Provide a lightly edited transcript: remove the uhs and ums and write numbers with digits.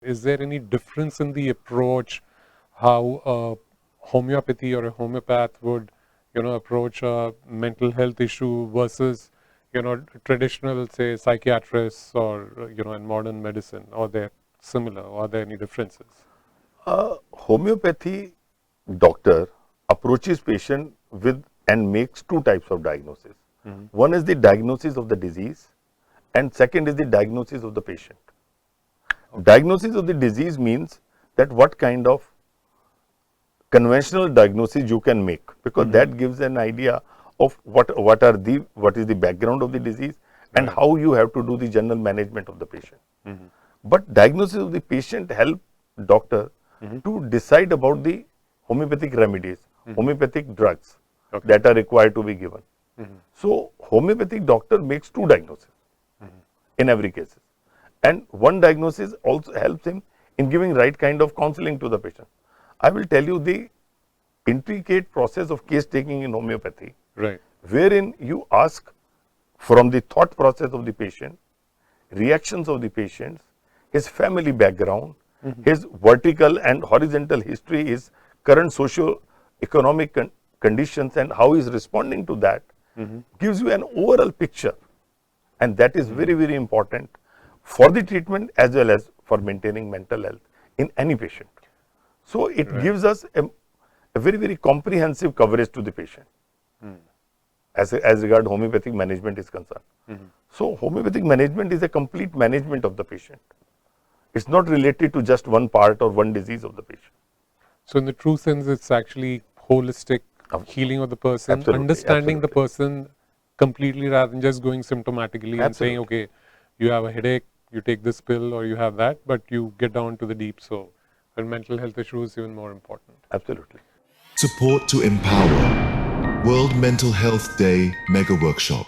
is there any difference in the approach, how homeopathy or a homeopath would, approach a mental health issue versus, traditional, say, psychiatrists or, in modern medicine? Or they're similar? Or are there any differences? Homeopathy doctor approaches patient with and makes two types of diagnosis. One is the diagnosis of the disease, and second is the diagnosis of the patient. Diagnosis of the disease means that what kind of conventional diagnosis you can make, because that gives an idea of what is the background of the disease and how you have to do the general management of the patient. But diagnosis of the patient help doctor to decide about the homeopathic remedies, homeopathic drugs that are required to be given. So homeopathic doctor makes two diagnoses in every case, and one diagnosis also helps him in giving right kind of counseling to the patient. I will tell you the intricate process of case taking in homeopathy, wherein you ask from the thought process of the patient, reactions of the patients, his family background, his vertical and horizontal history, his current socio-economic conditions, and how he is responding to that, gives you an overall picture, and that is very, very important for the treatment as well as for maintaining mental health in any patient. So it gives us a very, very comprehensive coverage to the patient as regard homeopathic management is concerned. So homeopathic management is a complete management of the patient. It's not related to just one part or one disease of the patient. So in the true sense, it's actually holistic healing of the person, understanding the person completely rather than just going symptomatically and saying, okay, you have a headache, you take this pill, or you have that, but you get down to the deep. So when mental health issues is even more important. Absolutely. Support to empower. World Mental Health Day Mega Workshop.